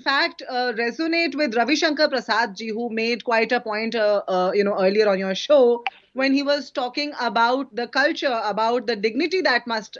fact resonate with Ravi Shankar Prasad ji, who made quite a point, earlier on your show when he was talking about the culture, about the dignity that must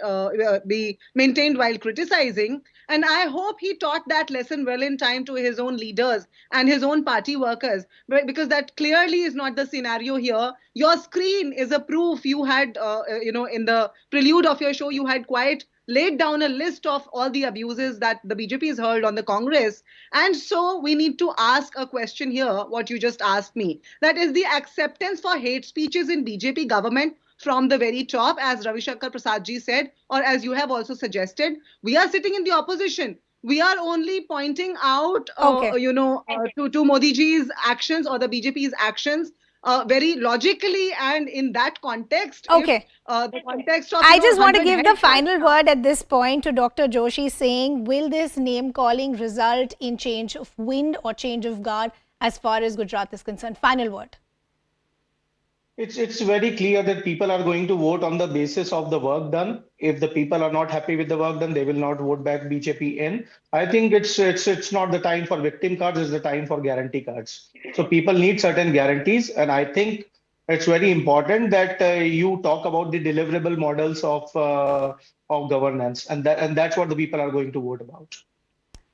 be maintained while criticizing. And I hope he taught that lesson well in time to his own leaders and his own party workers, because that clearly is not the scenario here. Your screen is a proof. You had, in the prelude of your show, you had quite laid down a list of all the abuses that the BJP has heard on the Congress. And so we need to ask a question here, what you just asked me. That is the acceptance for hate speeches in BJP government from the very top, as Ravi Shankar Prasad ji said, or as you have also suggested. We are sitting in the opposition. We are only pointing out, Okay. to Modi ji's actions or the BJP's actions very logically, and in that context, if Okay. the context of I just want to 100 give the heads right final now. word at this point to Dr. Joshi, saying, will this name calling result in change of wind or change of guard as far as Gujarat is concerned? Final word. It's very clear that people are going to vote on the basis of the work done. If the people are not happy with the work done, they will not vote back BJP in. I think it's not the time for victim cards, it's the time for guarantee cards. So people need certain guarantees, and I think it's very important that you talk about the deliverable models of governance, and that's what the people are going to vote about.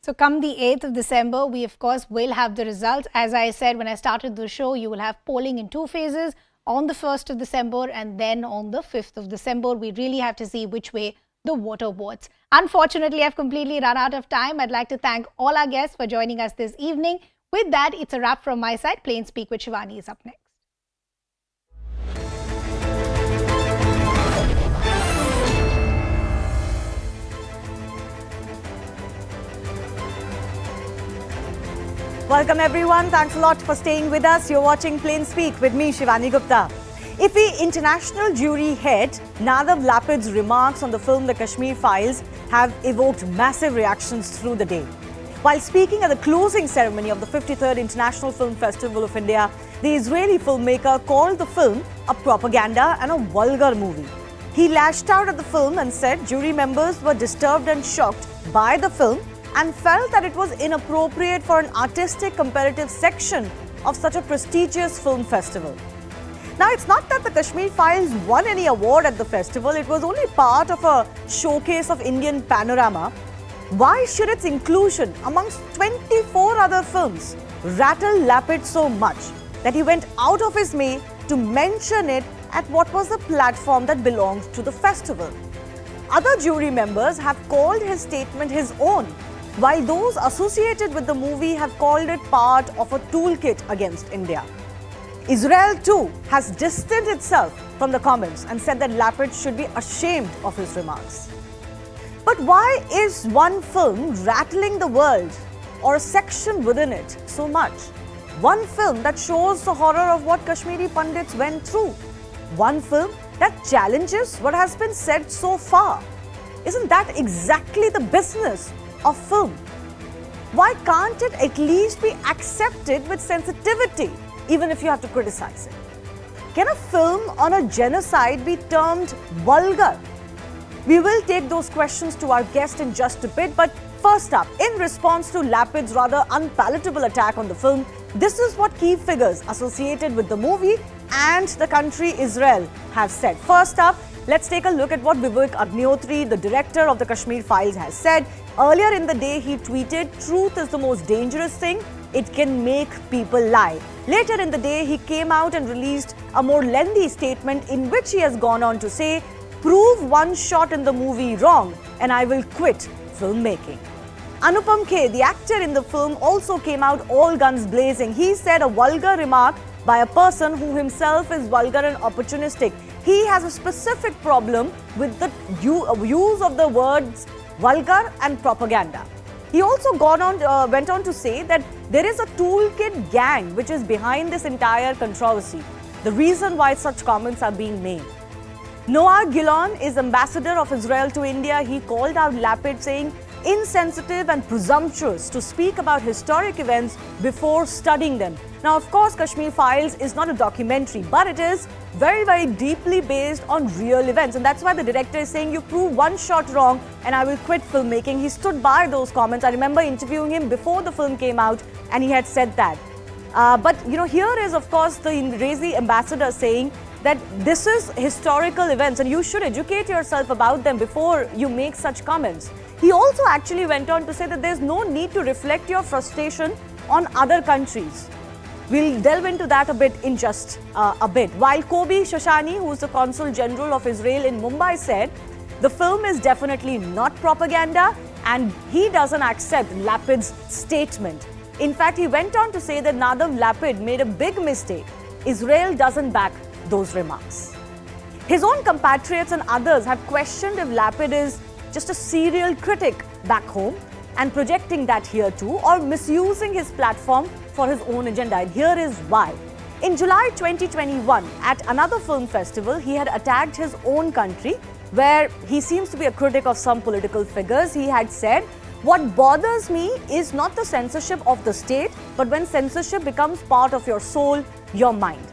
So come the 8th of December, we of course will have the results. As I said when I started the show, you will have polling in two phases, on the 1st of December and then on the 5th of December. We really have to see which way the water votes. Unfortunately, I've completely run out of time. I'd like to thank all our guests for joining us this evening. With that, it's a wrap from my side. Plain Speak with Shivani is up next. Welcome everyone. Thanks a lot for staying with us. You're watching Plain Speak with me, Shivani Gupta. IFFI International Jury Head Nadav Lapid's remarks on the film The Kashmir Files have evoked massive reactions through the day. While speaking at the closing ceremony of the 53rd International Film Festival of India, the Israeli filmmaker called the film a propaganda and a vulgar movie. He lashed out at the film and said jury members were disturbed and shocked by the film and felt that it was inappropriate for an artistic comparative section of such a prestigious film festival. Now, it's not that the Kashmir Files won any award at the festival, it was only part of a showcase of Indian panorama. Why should its inclusion amongst 24 other films rattle Lapid so much that he went out of his way to mention it at what was the platform that belonged to the festival? Other jury members have called his statement his own, while those associated with the movie have called it part of a toolkit against India. Israel too has distanced itself from the comments and said that Lapid should be ashamed of his remarks. But why is one film rattling the world, or a section within it, so much? One film that shows the horror of what Kashmiri pundits went through. One film that challenges what has been said so far. Isn't that exactly the business of film? Why can't it at least be accepted with sensitivity, even if you have to criticize it? Can a film on a genocide be termed vulgar? We will take those questions to our guest in just a bit, but first up, in response to Lapid's rather unpalatable attack on the film, this is what key figures associated with the movie and the country Israel have said. First up, let's take a look at what Vivek Agnihotri, the director of the Kashmir Files, has said. Earlier in the day, he tweeted, "Truth is the most dangerous thing. It can make people lie." Later in the day, he came out and released a more lengthy statement in which he has gone on to say, "Prove one shot in the movie wrong and I will quit filmmaking." Anupam Kher, the actor in the film, also came out all guns blazing. He said a vulgar remark by a person who himself is vulgar and opportunistic. He has a specific problem with the use of the words vulgar and propaganda. He also went on to say that there is a toolkit gang which is behind this entire controversy. The reason why such comments are being made. Noah Gilon is ambassador of Israel to India. He called out Lapid saying, insensitive and presumptuous to speak about historic events before studying them. Now, of course, Kashmir Files is not a documentary, but it is very, very deeply based on real events. And that's why the director is saying, you prove one shot wrong and I will quit filmmaking. He stood by those comments. I remember interviewing him before the film came out and he had said that. But, you know, here is, of course, the Rezi ambassador saying that this is historical events and you should educate yourself about them before you make such comments. He also actually went on to say that there's no need to reflect your frustration on other countries. We'll delve into that a bit in just a bit. While Kobi Shoshani, who's the Consul General of Israel in Mumbai, said the film is definitely not propaganda and he doesn't accept Lapid's statement. In fact, he went on to say that Nadav Lapid made a big mistake. Israel doesn't back those remarks. His own compatriots and others have questioned if Lapid is just a serial critic back home and projecting that here too, or misusing his platform for his own agenda. And here is why. In July 2021, at another film festival, he had attacked his own country, where he seems to be a critic of some political figures. He had said, "What bothers me is not the censorship of the state, but when censorship becomes part of your soul, your mind."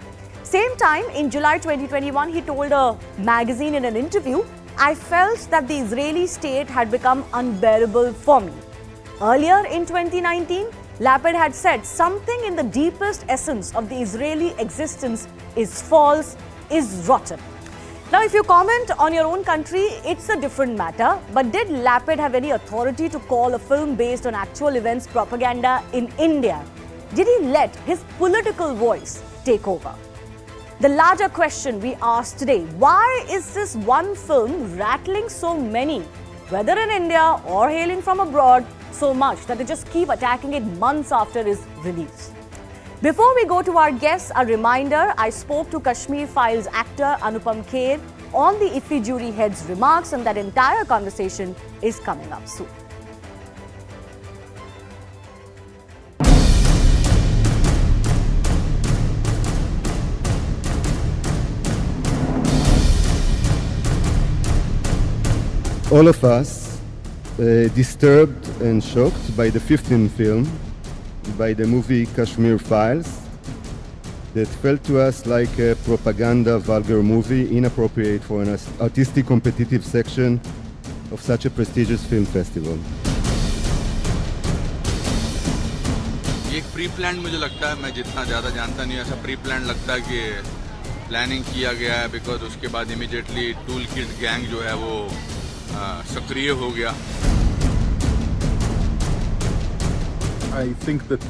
Same time, in July 2021, he told a magazine in an interview, "I felt that the Israeli state had become unbearable for me." Earlier in 2019, Lapid had said something in the deepest essence of the Israeli existence is false, is rotten. Now, if you comment on your own country, it's a different matter. But did Lapid have any authority to call a film based on actual events propaganda in India? Did he let his political voice take over? The larger question we ask today, why is this one film rattling so many, whether in India or hailing from abroad, so much that they just keep attacking it months after its release? Before we go to our guests, a reminder, I spoke to Kashmir Files actor Anupam Kher on the IFFI jury head's remarks, and that entire conversation is coming up soon. All of us disturbed and shocked by the 15th film, by the movie Kashmir Files, that felt to us like a propaganda vulgar movie, inappropriate for an artistic competitive section of such a prestigious film festival. एक pre plan मुझे लगता है, मैं जितना ज़्यादा जानता नहीं, ऐसा प्री प्लान लगता है कि प्लानिंग किया गया है, बिकॉज उसके बाद इमीडिएटली टूल किट गैंग जो है वो सक्रिय हो गया. I think that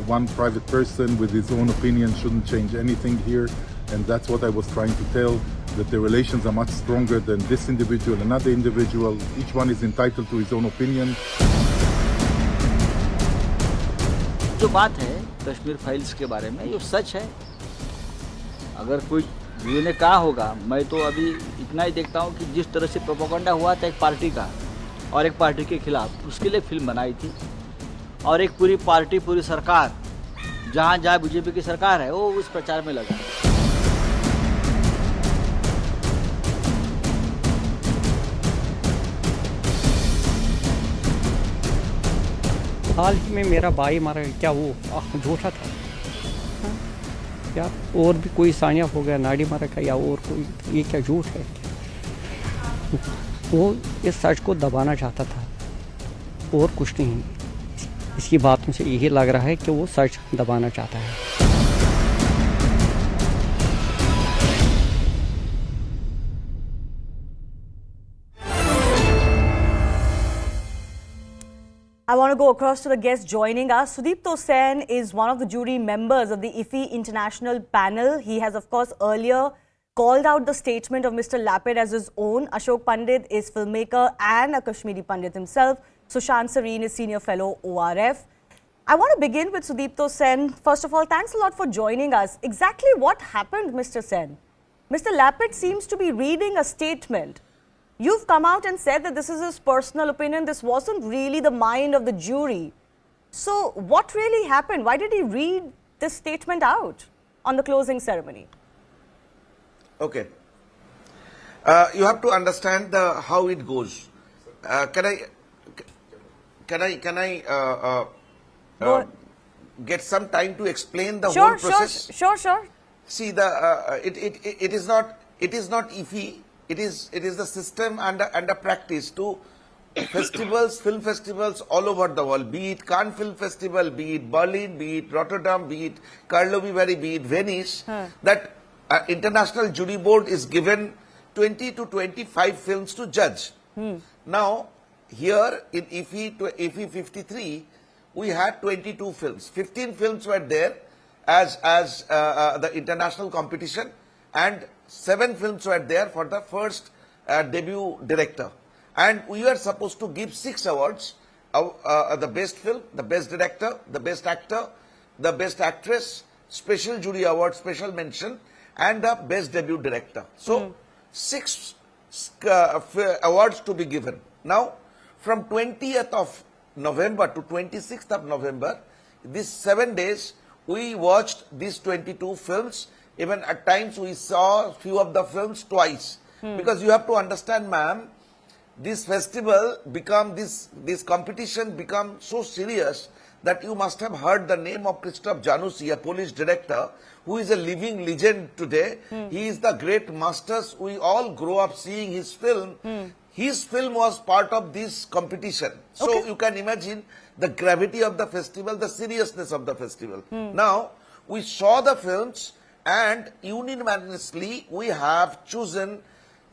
one private person with his own opinion shouldn't change anything here, and that's what I was trying to tell, that the relations are much stronger than this individual, another individual. Each one is entitled to his own opinion. जो बात है Kashmir files के बारे में, ये सच है. अगर कोई व्यू ने कहा होगा, मैं तो अभी इतना ही देखता हूँ कि जिस तरह से प्रोपेगेंडा हुआ था एक पार्टी का और एक पार्टी के खिलाफ, उसके लिए फिल्म बनाई थी, और एक पूरी पार्टी, पूरी सरकार, जहाँ जहाँ बीजेपी की सरकार है, वो उस प्रचार में लगा. हाल ही में मेरा भाई मारा, क्या वो झूठा था? या और भी कोई सानिया हो गया, नाड़ी मारा का, या और कोई, ये क्या झूठ है? वो इस सच को दबाना चाहता था और कुछ नहीं. इसकी बातों से यही लग रहा है कि वो सच दबाना चाहता है. I want to go across to the guests joining us. Sudipto Sen is one of the jury members of the IFFI International Panel. He has, of course, earlier called out the statement of Mr. Lapid as his own. Ashok Pandit is filmmaker and a Kashmiri Pandit himself. Sushant Sareen is Senior Fellow, ORF. I want to begin with Sudipto Sen. First of all, thanks a lot for joining us. Exactly what happened, Mr. Sen? Mr. Lapid seems to be reading a statement. You've come out and said that this is his personal opinion. This wasn't really the mind of the jury. So what really happened? Why did he read this statement out on the closing ceremony? Okay. You have to understand how it goes. can I Go- get some time to explain the Sure, whole process? sure. See, it is not IFFI. It is the system and a practice to festivals, film festivals all over the world. Be it Cannes Film Festival, be it Berlin, be it Rotterdam, be it Karlovy Vary, be it Venice. That international jury board is given 20 to 25 films to judge. Now, here in IFFI 53, we had 22 films. 15 films were there as the international competition, and 7 films were there for the first debut director. And we were supposed to give 6 awards, the best film, the best director, the best actor, the best actress, special jury award, special mention, and the best debut director. So, 6 awards to be given. Now, from 20th of November to 26th of November, these 7 days, we watched these 22 films. Even at times we saw few of the films twice. Because you have to understand, ma'am, this festival this competition become so serious that you must have heard the name of Christoph Janussi, a Polish director, who is a living legend today. He is the great masters. We all grow up seeing his film. His film was part of this competition. So you can imagine the gravity of the festival, the seriousness of the festival. Now, we saw the films and unanimously we have chosen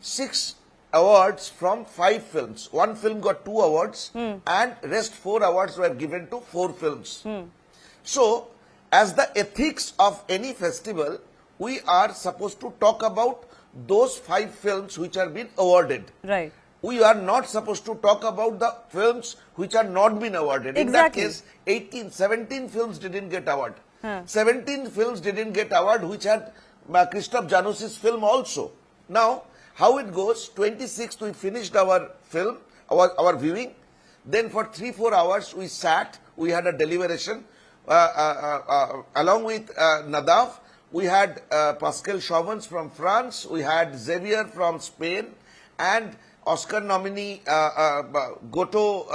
6 awards from 5 films. 1 film got 2 awards and rest 4 awards were given to 4 films. So, as the ethics of any festival, we are supposed to talk about those 5 films which are been awarded. Right. We are not supposed to talk about the films which are not been awarded. Exactly. In that case, 17 films didn't get award. 17 films didn't get award which had Christoph Janussi's film also. Now, how it goes, 26th we finished our film, our viewing. Then for 3-4 hours we sat, we had a deliberation. Along with Nadav, we had Pascal Chauvins from France, we had Xavier from Spain, and Oscar nominee Goto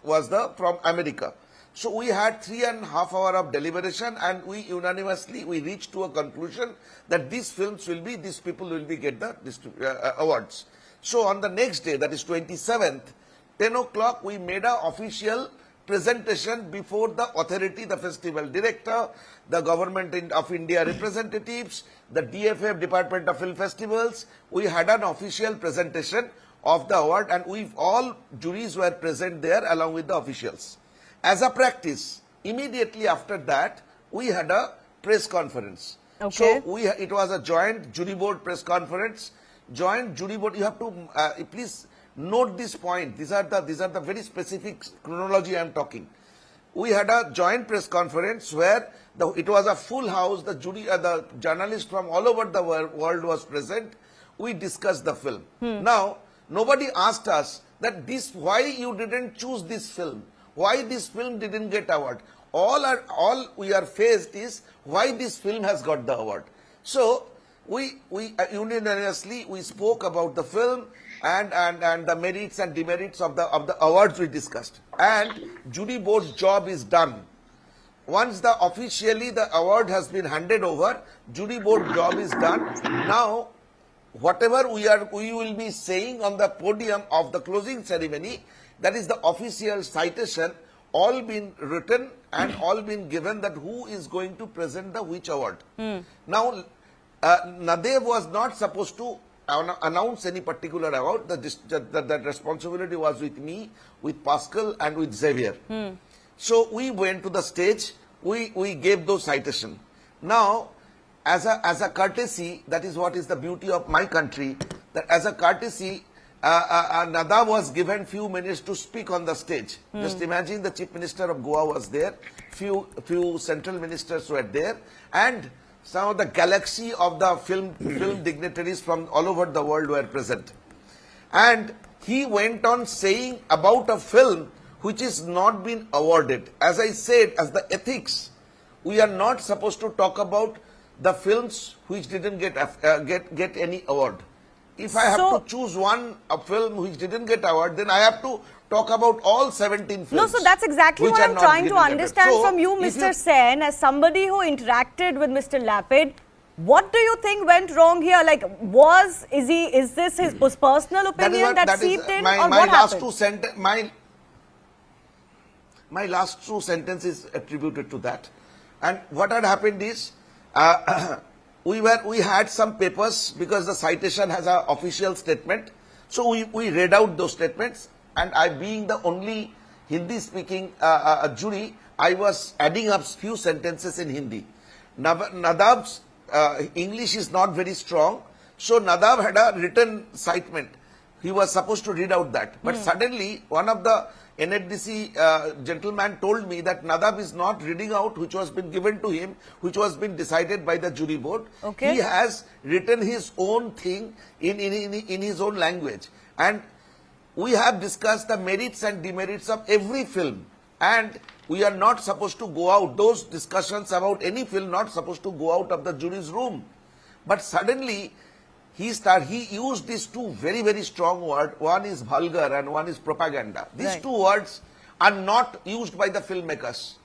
was from America. So we had 3.5 hours of deliberation, and we unanimously reached to a conclusion that these people will be get the awards. So on the next day, that is 27th, 10 o'clock, we made an official presentation before the authority, the festival director, the government of India representatives, the DFF, Department of Film Festivals. We had an official presentation of the award, and all juries were present there along with the officials. As a practice, immediately after that, we had a press conference. Okay. So it was a joint jury board press conference. Joint jury board, you have to please note this point. These are the very specific chronology I am talking. We had a joint press conference where it was a full house. The journalists from all over the world was present. We discussed the film. Now, nobody asked us that why you didn't choose this film. Why this film didn't get award? All we are faced is why this film has got the award. So we unanimously spoke about the film and the merits and demerits of the awards we discussed. And jury board's job is done. Once officially the award has been handed over, jury board job is done. Now, whatever we will be saying on the podium of the closing ceremony, that is the official citation, all been written and all been given that who is going to present the which award. Now, Nadev was not supposed to announce any particular award. That responsibility was with me, with Pascal and with Xavier. So we went to the stage, we gave those citations. Now, as a courtesy, that is what is the beauty of my country, that as a courtesy, Nadav was given few minutes to speak on the stage. Just imagine the Chief Minister of Goa was there, few central ministers were there, and some of the galaxy of the film dignitaries from all over the world were present. And he went on saying about a film which is not been awarded. As I said, as the ethics, we are not supposed to talk about the films which didn't get any award. if I have to choose a film which didn't get award, then I have to talk about all 17 films. No, so that's exactly what I'm trying to understand from you, Mr. Sen, as somebody who interacted with Mr. Lapid. What do you think went wrong here? Like, is this his personal opinion that seeped in, or what happened? My last two sentences attributed to that. And what had happened is, we had some papers because the citation has an official statement. So we read out those statements, and I, being the only Hindi-speaking jury, I was adding up few sentences in Hindi. Nadab's English is not very strong, so Nadab had a written citement. He was supposed to read out that. But suddenly, one of the NHDC gentleman told me that Nadab is not reading out which was been given to him, which was been decided by the jury board. Okay. He has written his own thing in his own language. And we have discussed the merits and demerits of every film. And we are not supposed to go out. Those discussions about any film not supposed to go out of the jury's room. But suddenly, he used these two very, very strong words. One is vulgar and one is propaganda. These two words are not used by the filmmakers.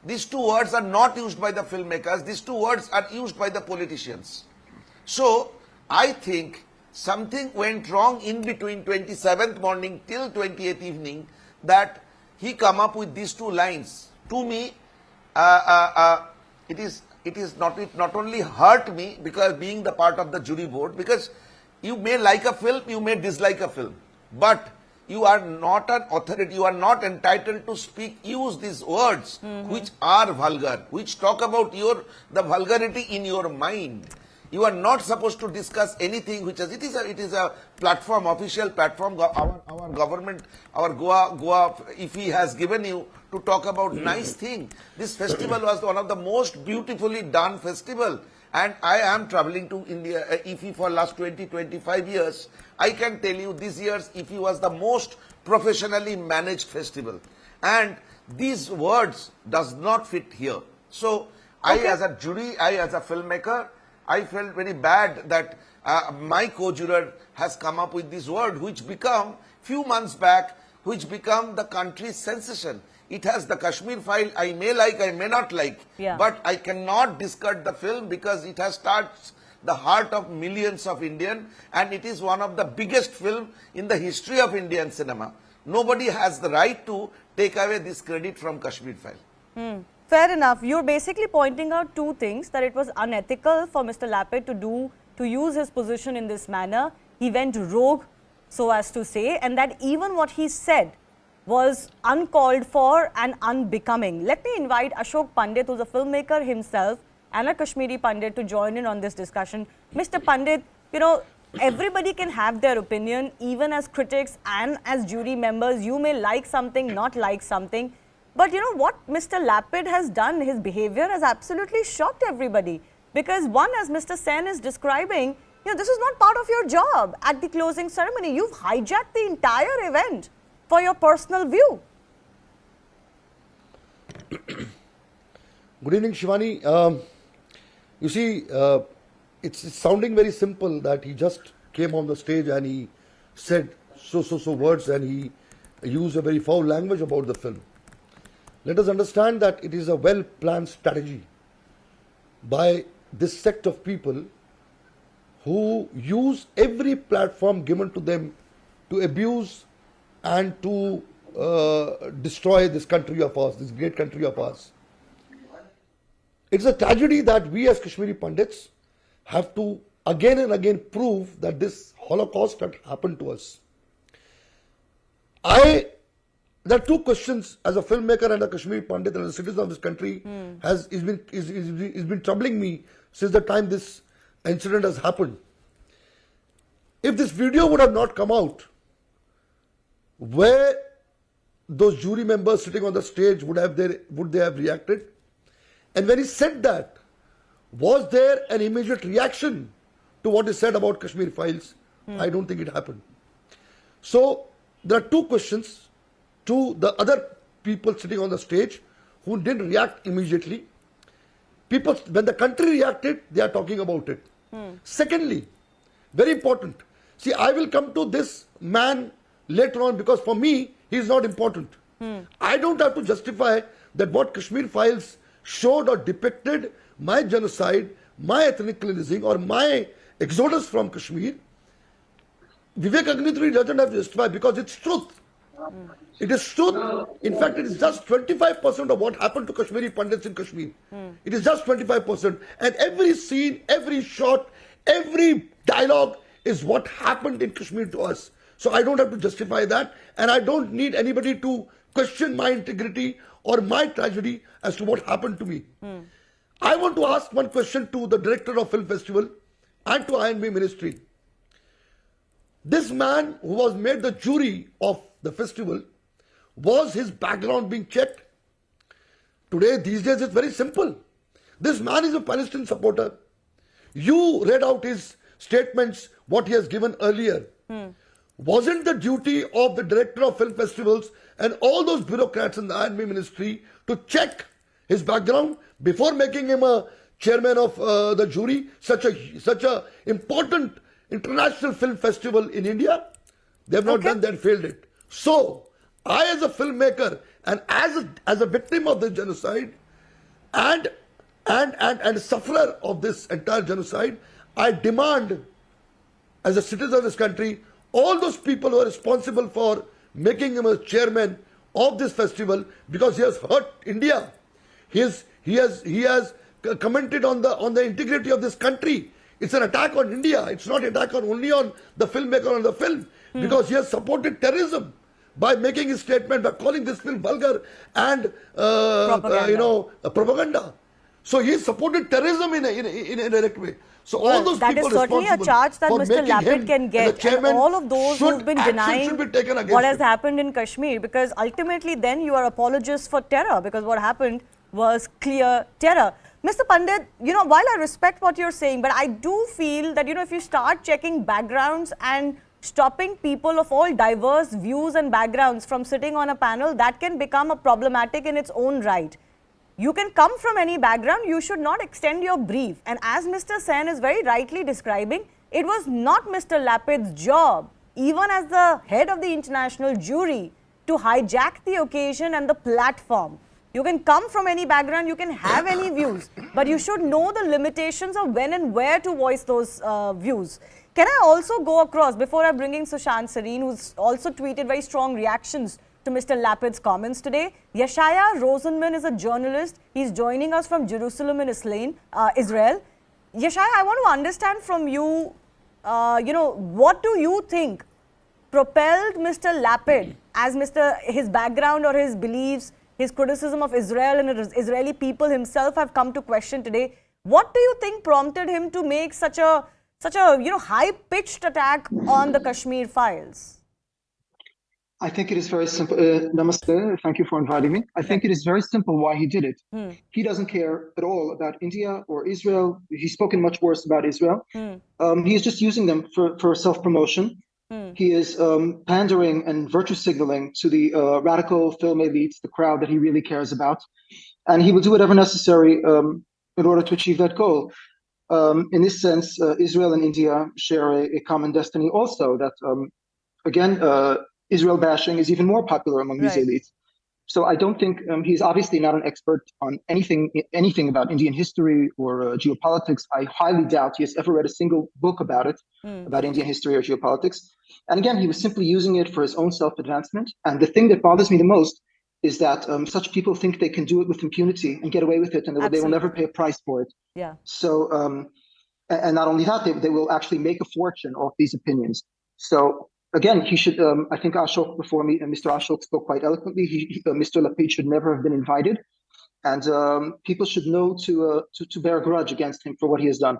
These two words are not used by the filmmakers. These two words are used by the politicians. So, I think something went wrong in between 27th morning till 28th evening, that he come up with these two lines. To me, it not only hurt me because being the part of the jury board, because you may like a film, you may dislike a film, but you are not an authority, you are not entitled to use these words which are vulgar, which talk about the vulgarity in your mind. You are not supposed to discuss anything which it is a platform, official platform. Our government, our Goa IFFI has given you to talk about nice thing. This festival was one of the most beautifully done festival, and I am traveling to India IFFI for last 20-25 years. I can tell you this year's IFFI was the most professionally managed festival, and these words does not fit here. So I, as a jury, I as a filmmaker, I felt very bad that my co-juror has come up with this word, which become few months back, which become the country's sensation. It has the Kashmir file. I may like, I may not like, but I cannot discard the film because it has touched the heart of millions of Indians, and it is one of the biggest film in the history of Indian cinema. Nobody has the right to take away this credit from Kashmir file. Fair enough. You're basically pointing out two things: that it was unethical for Mr. Lapid to use his position in this manner. He went rogue, so as to say, and that even what he said was uncalled for and unbecoming. Let me invite Ashok Pandit, who's a filmmaker himself and a Kashmiri Pandit, to join in on this discussion. Mr. Pandit, you know, everybody can have their opinion, even as critics and as jury members. You may like something, not like something. But you know what Mr. Lapid has done, his behavior has absolutely shocked everybody. Because one, as Mr. Sen is describing, you know, this is not part of your job at the closing ceremony. You've hijacked the entire event for your personal view. Good evening, Shivani. You see, it's sounding very simple that he just came on the stage and he said so words, and he used a very foul language about the film. Let us understand that it is a well-planned strategy by this sect of people who use every platform given to them to abuse and to destroy this country of ours, this great country of ours. It's a tragedy that we as Kashmiri Pandits have to again and again prove that this Holocaust had happened to us. There are two questions as a filmmaker and a Kashmiri Pandit and a citizen of this country has been troubling me since the time this incident has happened. If this video would have not come out, where those jury members sitting on the stage would they have reacted? And when he said that, was there an immediate reaction to what he said about Kashmir files? I don't think it happened. So there are two questions to the other people sitting on the stage who didn't react immediately. When the country reacted, they are talking about it. Secondly, very important, See, I will come to this man later on because for me, he is not important. I don't have to justify that what Kashmir Files showed or depicted my genocide, my ethnic cleansing, or my exodus from Kashmir. Vivek Agnitri doesn't have to justify because it's truth. It is truth. In fact, it is just 25% of what happened to Kashmiri pundits in Kashmir. It is just 25%. And every scene, every shot, every dialogue is what happened in Kashmir to us. So I don't have to justify that. And I don't need anybody to question my integrity or my tragedy as to what happened to me. I want to ask one question to the director of Film Festival and to INB Ministry. This man who was made the jury of the festival, was his background being checked? Today, these days, it's very simple. This man is a Palestinian supporter. You read out his statements, what he has given earlier. Wasn't the duty of the director of film festivals and all those bureaucrats in the INB ministry to check his background before making him a chairman of the jury, such a important international film festival in India? They have not done that, failed it. So, I as a filmmaker and as a victim of this genocide and sufferer of this entire genocide, I demand as a citizen of this country, all those people who are responsible for making him a chairman of this festival because he has hurt India. He has commented on the integrity of this country. It's an attack on India. It's not an attack only on the filmmaker on the film because he has supported terrorism by making his statement, by calling this film vulgar and propaganda. So he supported terrorism in a direct way. So all those that people is certainly a charge that Mr. Lapid can get, and all of those who've been denying what has happened in Kashmir, because ultimately then you are apologists for terror, because what happened was clear terror. Mr. Pandit, while I respect what you're saying, but I do feel that, if you start checking backgrounds and stopping people of all diverse views and backgrounds from sitting on a panel, that can become a problematic in its own right. You can come from any background, you should not extend your brief. And as Mr. Sen is very rightly describing, it was not Mr. Lapid's job, even as the head of the international jury, to hijack the occasion and the platform. You can come from any background, you can have any views, but you should know the limitations of when and where to voice those views. Can I also go across, before I bring in Sushant Sareen, who's also tweeted very strong reactions to Mr. Lapid's comments today. Yeshaya Rosenman is a journalist. He's joining us from Jerusalem in Israel. Yeshaya, I want to understand from you, what do you think propelled Mr. Lapid as his background or his beliefs, his criticism of Israel and the Israeli people himself have come to question today. What do you think prompted him to make such a high-pitched attack on the Kashmir files? I think it is very simple. Namaste. Thank you for inviting me. I think it is very simple why he did it. He doesn't care at all about India or Israel. He's spoken much worse about Israel. He is just using them for self-promotion. He is pandering and virtue signaling to the radical film elites, the crowd that he really cares about. And he will do whatever necessary in order to achieve that goal. In this sense, Israel and India share a common destiny also, that, again, Israel bashing is even more popular among these elites. So I don't think he's obviously not an expert on anything about Indian history or geopolitics. I highly doubt he has ever read a single book about it, about Indian history or geopolitics. And again, he was simply using it for his own self-advancement. And the thing that bothers me the most is that such people think they can do it with impunity and get away with it, and they will never pay a price for it. Yeah. So, and not only that, they will actually make a fortune off these opinions. So, again, he should, I think Ashok before me, and Mr. Ashok spoke quite eloquently. Mr. Lapid should never have been invited. And people should know to bear a grudge against him for what he has done.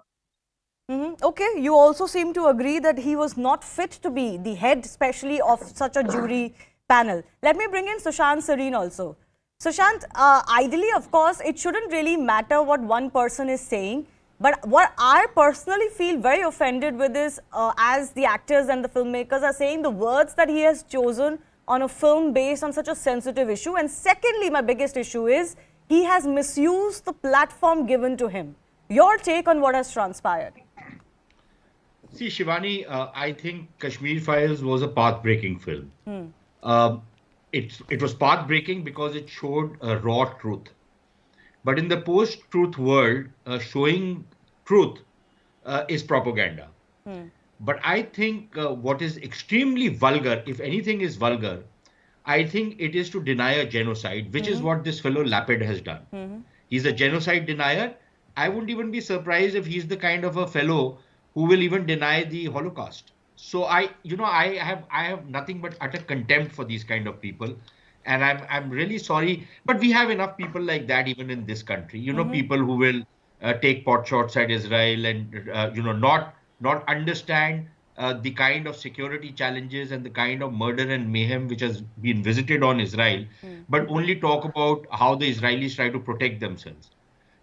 Okay, you also seem to agree that he was not fit to be the head, especially of such a jury panel. Let me bring in Sushant Sareen also. Sushant, ideally, of course, it shouldn't really matter what one person is saying. But what I personally feel very offended with is, as the actors and the filmmakers are saying, the words that he has chosen on a film based on such a sensitive issue. And secondly, my biggest issue is, he has misused the platform given to him. Your take on what has transpired? See, Shivani, I think Kashmir Files was a path-breaking film. Hmm. It was path-breaking because it showed a raw truth. But in the post-truth world, showing truth is propaganda. Hmm. But I think what is extremely vulgar, if anything is vulgar, I think it is to deny a genocide, which is what this fellow Lapid has done. He's a genocide denier. I wouldn't even be surprised if he's the kind of a fellow who will even deny the Holocaust. So I have nothing but utter contempt for these kind of people, and I'm really sorry, but we have enough people like that even in this country. People who will take pot shots at Israel and not understand the kind of security challenges and the kind of murder and mayhem which has been visited on Israel, but only talk about how the Israelis try to protect themselves.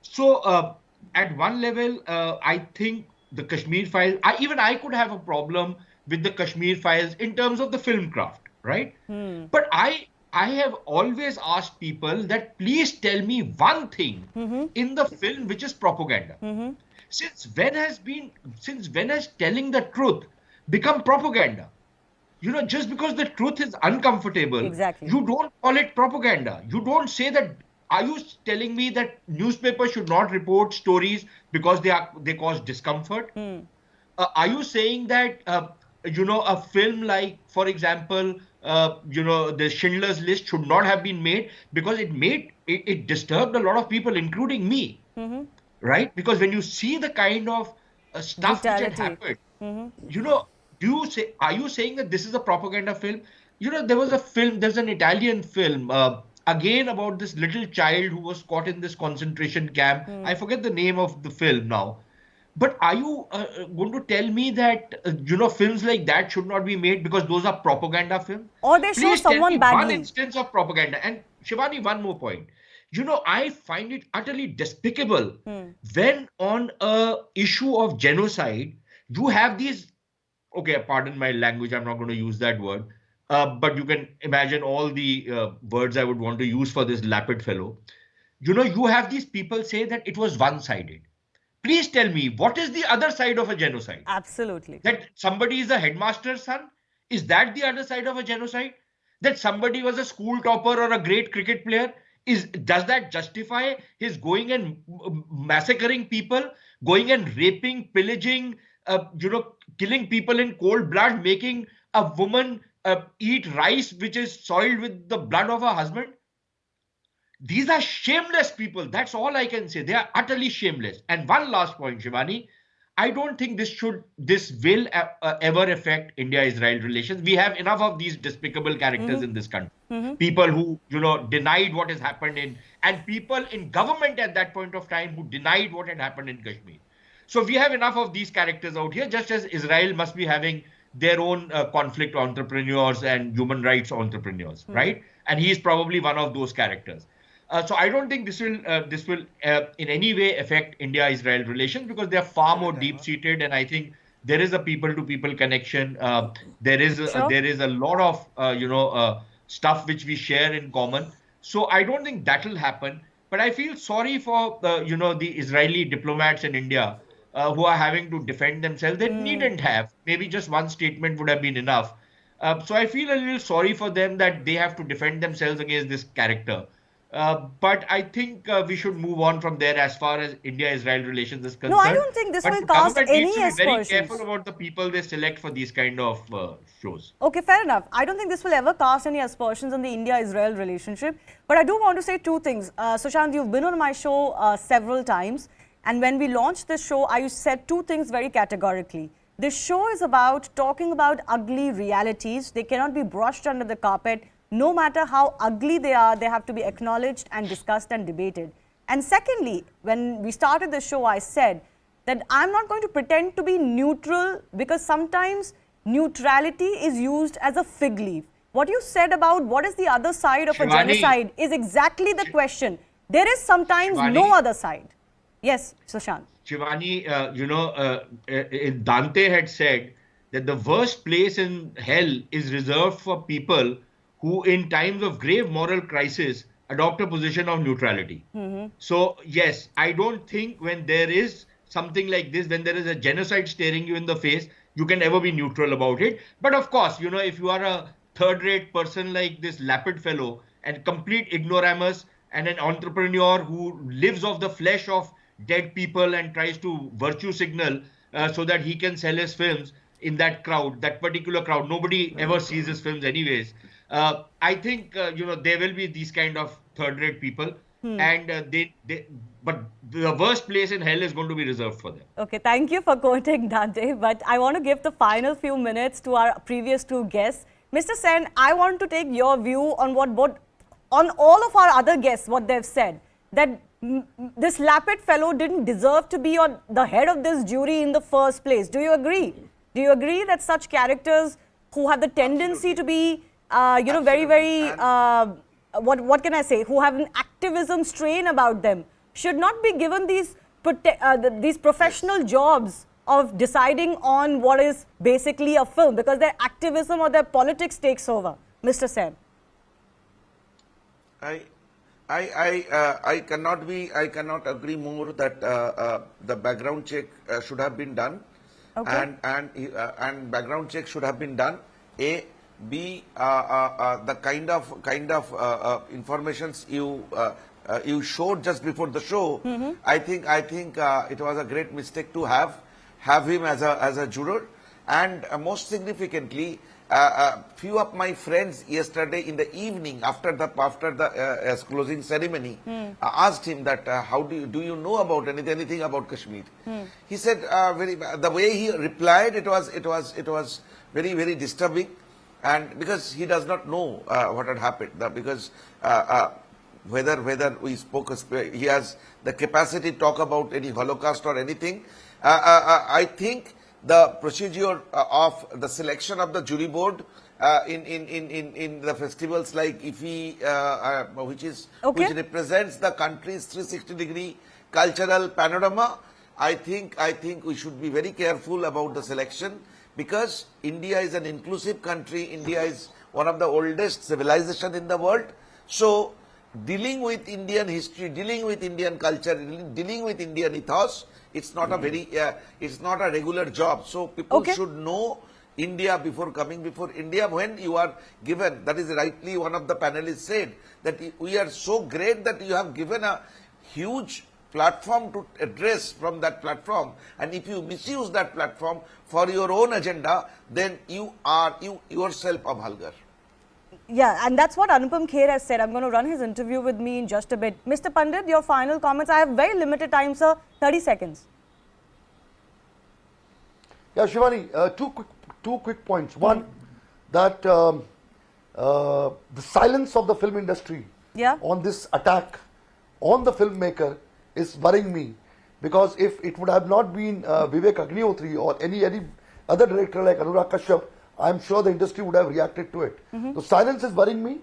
So, at one level, I think the Kashmir Files, even I could have a problem with the Kashmir Files in terms of the film craft, right? But I have always asked people that please tell me one thing in the film which is propaganda. Since when has telling the truth become propaganda? Just because the truth is uncomfortable, Exactly. you don't call it propaganda. You don't say that. Are you telling me that newspapers should not report stories because they cause discomfort? Are you saying that a film like, for example, the Schindler's List should not have been made because it disturbed a lot of people, including me, right? Because when you see the kind of stuff which had Brutality. happened, are you saying that this is a propaganda film? There's an Italian film, again about this little child who was caught in this concentration camp. I forget the name of the film now. But are you going to tell me that, films like that should not be made because those are propaganda films? Or they show Please tell someone me one badly. instance of propaganda. And Shivani, one more point. I find it utterly despicable when on a issue of genocide, you have these, okay, pardon my language, I'm not going to use that word, but you can imagine all the words I would want to use for this Lapid fellow. You have these people say that it was one-sided. Please tell me, what is the other side of a genocide? Absolutely. That somebody is a headmaster's son? Is that the other side of a genocide? That somebody was a school topper or a great cricket player? Does that justify his going and massacring people, going and raping, pillaging, killing people in cold blood, making a woman eat rice which is soiled with the blood of her husband? These are shameless people. That's all I can say. They are utterly shameless. And one last point, Shivani. I don't think this will ever affect India-Israel relations. We have enough of these despicable characters in this country. People who, denied what has happened and people in government at that point of time who denied what had happened in Kashmir. So we have enough of these characters out here, just as Israel must be having their own conflict entrepreneurs and human rights entrepreneurs, right? And he is probably one of those characters. So I don't think this will in any way affect India-Israel relations because they are far more deep-seated, and I think there is a people-to-people connection. There is a lot of stuff which we share in common. So I don't think that will happen. But I feel sorry for the Israeli diplomats in India who are having to defend themselves. They needn't have. Maybe just one statement would have been enough. So I feel a little sorry for them that they have to defend themselves against this character. But I think we should move on from there as far as India-Israel relations is concerned. No, I don't think this will cause any needs to be very aspersions. careful about the people they select for these kind of shows. Okay, fair enough. I don't think this will ever cast any aspersions on the India-Israel relationship. But I do want to say two things. Sushant, you've been on my show several times. And when we launched this show, I said two things very categorically. This show is about talking about ugly realities. They cannot be brushed under the carpet. No matter how ugly they are, they have to be acknowledged and discussed and debated. And secondly, when we started the show, I said that I'm not going to pretend to be neutral because sometimes neutrality is used as a fig leaf. What you said about what is the other side of a genocide is exactly the question. There is sometimes no other side. Yes, Sushant. Shivani, Dante had said that the worst place in hell is reserved for people who in times of grave moral crisis adopt a position of neutrality. So yes, I don't think when there is something like this, when there is a genocide staring you in the face, you can never be neutral about it. But of course, you know, if you are a third-rate person like this Lapid fellow and complete ignoramus and an entrepreneur who lives off the flesh of dead people and tries to virtue signal so that he can sell his films in that crowd, that particular crowd, nobody ever sees his films anyways. I think, you know, there will be these kind of third-rate people. And but the worst place in hell is going to be reserved for them. Okay, thank you for quoting Dante, but I want to give the final few minutes to our previous two guests. Mr. Sen, I want to take your view on on all of our other guests, what they've said, that this Lapid fellow didn't deserve to be on the head of this jury in the first place. Do you agree? Do you agree that such characters who have the tendency to be, you know, very, very, what can I say, who have an activism strain about them, should not be given these professional jobs of deciding on what is basically a film, because their activism or their politics takes over? Mr. Sen. I cannot agree more that the background check should have been done. Okay. And background check should have been done. A, B, the kind of informations you showed just before the show. I think it was a great mistake to have him as a juror. And most significantly, few of my friends yesterday in the evening after the closing ceremony asked him that how do you know about anything about Kashmir? He said the way he replied, it was very, very disturbing, and because he does not know what had happened, because whether we spoke, he has the capacity to talk about any Holocaust or anything. I think the procedure of the selection of the jury board in the festivals like IFFI, which represents the country's 360-degree cultural panorama, I think we should be very careful about the selection, because India is an inclusive country. India is one of the oldest civilizations in the world. So dealing with Indian history, dealing with Indian culture, dealing with Indian ethos, it's not a very, it's not a regular job. So people should know India before coming before India. When you are given, that is rightly one of the panelists said, that we are so great that you have given a huge platform to address from that platform. And if you misuse that platform for your own agenda, then you are yourself a vulgar. Yeah, and that's what Anupam Kher has said. I'm going to run his interview with me in just a bit. Mr. Pandit, your final comments. I have very limited time, sir. 30 seconds. Yeah, Shivani, two quick points. One, that the silence of the film industry on this attack on the filmmaker is worrying me, because if it would have not been Vivek Agnihotri or any other director like Anurag Kashyap, I'm sure the industry would have reacted to it. The silence is worrying me,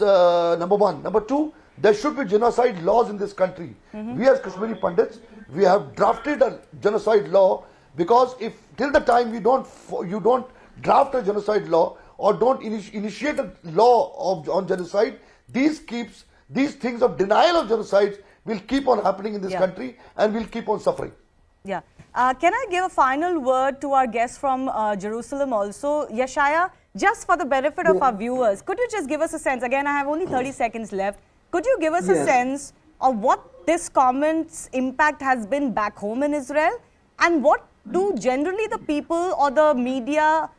number one. Number two, there should be genocide laws in this country. We as Kashmiri Pandits, we have drafted a genocide law, because if till the time you don't draft a genocide law or don't initiate a law on genocide, these things of denial of genocide will keep on happening in this country, and will keep on suffering. Yeah. Can I give a final word to our guests from Jerusalem also? Yashaya, just for the benefit of our viewers, could you just give us a sense? Again, I have only 30 seconds left. Could you give us a sense of what this comment's impact has been back home in Israel? And what do generally the people or the media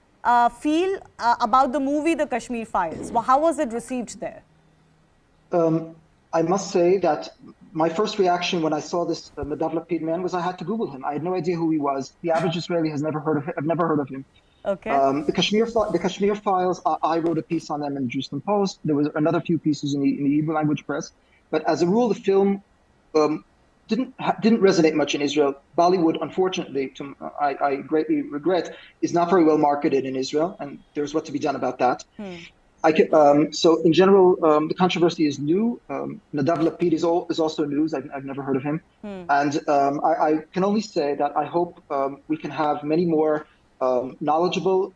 feel about the movie The Kashmir Files? Well, how was it received there? I must say that my first reaction when I saw this Nadav Lapid man was I had to Google him. I had no idea who he was. The average Israeli has never heard of him. I've never heard of him. Okay. The Kashmir Files, I wrote a piece on them in the Jerusalem Post. There was another few pieces in the Hebrew language press. But as a rule, the film didn't resonate much in Israel. Bollywood, unfortunately, I greatly regret, is not very well marketed in Israel, and there's what to be done about that. So in general, the controversy is new. Nadav Lapid is also news. I've never heard of him. And I can only say that I hope we can have many more knowledgeable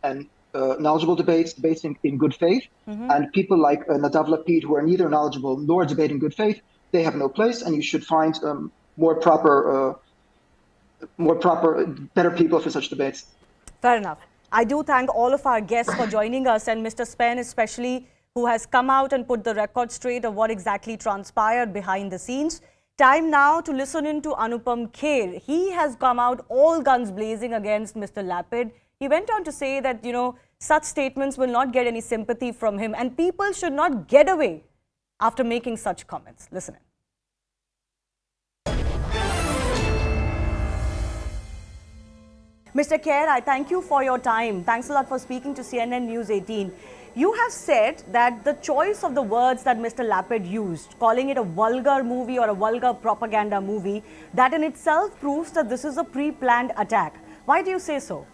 debates in good faith. And people like Nadav Lapid, who are neither knowledgeable nor debate in good faith, they have no place. And you should find better people for such debates. Fair enough. I do thank all of our guests for joining us, and Mr. Spen especially, who has come out and put the record straight of what exactly transpired behind the scenes. Time now to listen in to Anupam Kher. He has come out all guns blazing against Mr. Lapid. He went on to say that, such statements will not get any sympathy from him, and people should not get away after making such comments. Listen in. Mr. Kher, I thank you for your time. Thanks a lot for speaking to CNN News 18. You have said that the choice of the words that Mr. Lapid used, calling it a vulgar movie or a vulgar propaganda movie, that in itself proves that this is a pre-planned attack. Why do you say so?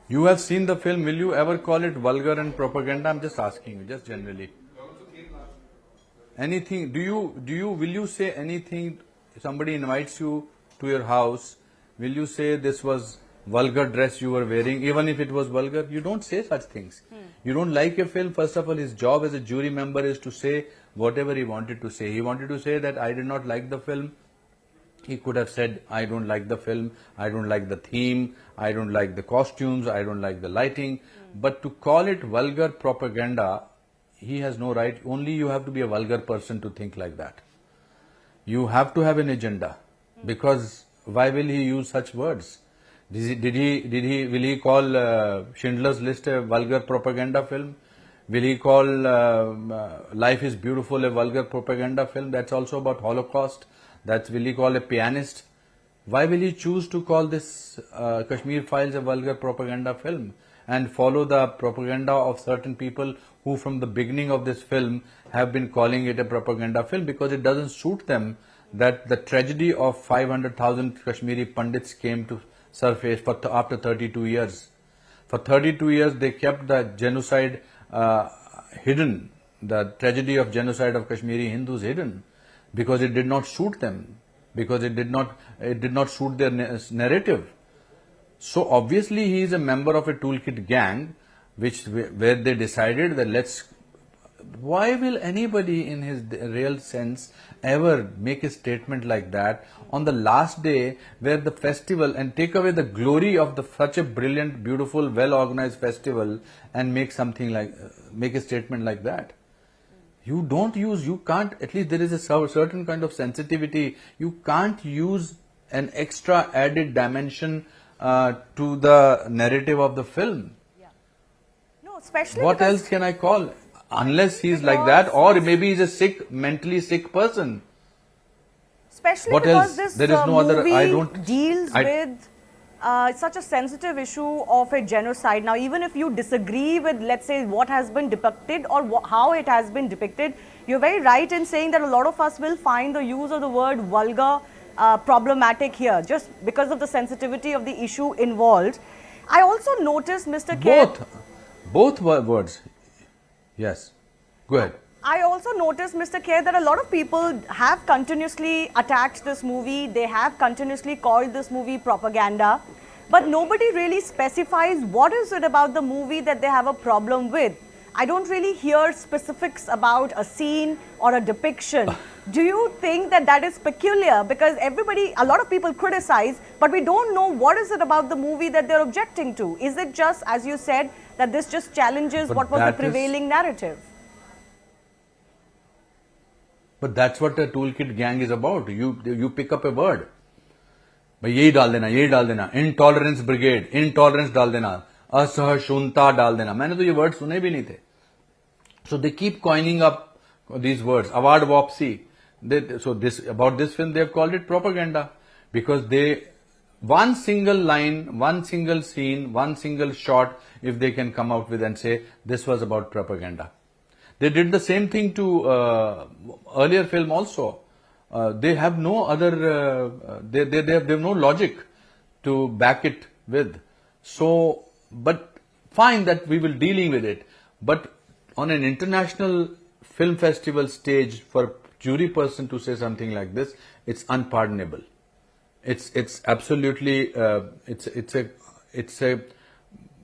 You have seen the film. Will you ever call it vulgar and propaganda? I'm just asking you, just generally. Anything? Will you say anything? Somebody invites you to your house. Will you say this was vulgar dress you were wearing, even if it was vulgar? You don't say such things. You don't like a film. First of all, his job as a jury member is to say whatever he wanted to say. He wanted to say that I did not like the film. He could have said, I don't like the film, I don't like the theme, I don't like the costumes, I don't like the lighting. But to call it vulgar propaganda, he has no right. Only you have to be a vulgar person to think like that. You have to have an agenda, because why will he use such words? Will he call Schindler's List a vulgar propaganda film? Will he call Life is Beautiful a vulgar propaganda film? That's also about Holocaust. Will he call a pianist? Why will he choose to call this Kashmir Files a vulgar propaganda film and follow the propaganda of certain people who from the beginning of this film have been calling it a propaganda film, because it doesn't suit them that the tragedy of 500,000 Kashmiri pundits came to surface after 32 years. For 32 years they kept the genocide hidden, the tragedy of genocide of Kashmiri Hindus hidden, because it did not suit them, because it did not suit their narrative. So obviously he is a member of a toolkit gang, where they decided that why will anybody in his real sense ever make a statement like that on the last day where the festival, and take away the glory of such a brilliant, beautiful, well organized festival, and make a statement like that? You can't, at least there is a certain kind of sensitivity. You can't use an extra added dimension to the narrative of the film. Yeah. No, especially what else can I call? Unless he's like that, or maybe he's a mentally sick person. Especially what because else? this There is no movie deals with such a sensitive issue of a genocide. Now, even if you disagree with, let's say, what has been depicted or how it has been depicted, you're very right in saying that a lot of us will find the use of the word vulgar problematic here, just because of the sensitivity of the issue involved. I also noticed, Mr. Kher, both words. Yes, go ahead. I also noticed, Mr. Kher, that a lot of people have continuously attacked this movie. They have continuously called this movie propaganda. But nobody really specifies what is it about the movie that they have a problem with. I don't really hear specifics about a scene or a depiction. Do you think that that is peculiar? Because a lot of people criticize, but we don't know what is it about the movie that they're objecting to. Is it just, as you said, that this just challenges what was the prevailing narrative? But that's what a toolkit gang is about. You pick up a word. भाई यही डाल देना, intolerance brigade, intolerance डाल देना, असहिष्णुता डाल देना. मैंने तो ये वर्ड सुने भी नहीं थे. So they keep coining up these words. Award wopsy. About this film they have called it propaganda, because one single line, one single scene, one single shot, if they can come out with and say this was about propaganda. They did the same thing to earlier film also. They have no other, they have no logic to back it with. So, but fine that we will dealing with it. But on an international film festival stage, for a jury person to say something like this, it's unpardonable. It's absolutely, it's a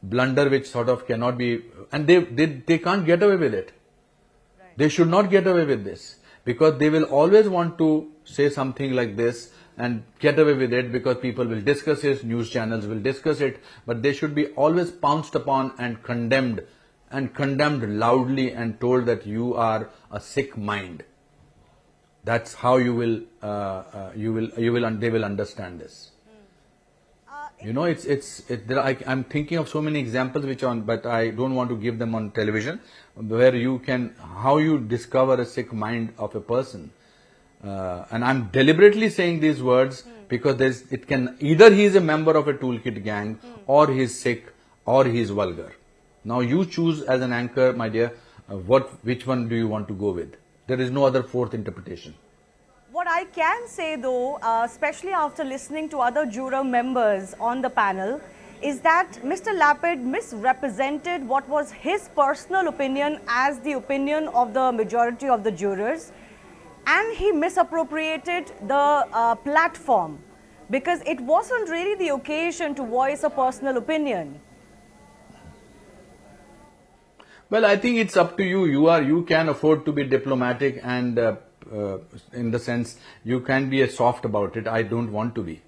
blunder which sort of cannot be, and they can't get away with it. Right. They should not get away with this. because they will always want to say something like this and get away with it because people will discuss it, news channels will discuss it, but they should be always pounced upon and condemned loudly and told that you are a sick mind. That's how they will understand this. You know, I'm thinking of so many examples but I don't want to give them on television, where how you discover a sick mind of a person. And I'm deliberately saying these words because either he is a member of a toolkit gang, or he's sick, or he's vulgar. Now you choose as an anchor, my dear, which one do you want to go with? There is no other fourth interpretation. What I can say though, especially after listening to other juror members on the panel, is that Mr. Lapid misrepresented what was his personal opinion as the opinion of the majority of the jurors, and he misappropriated the platform, because it wasn't really the occasion to voice a personal opinion. Well, I think it's up to you. You can afford to be diplomatic and in the sense you can be soft about it. I don't want to be.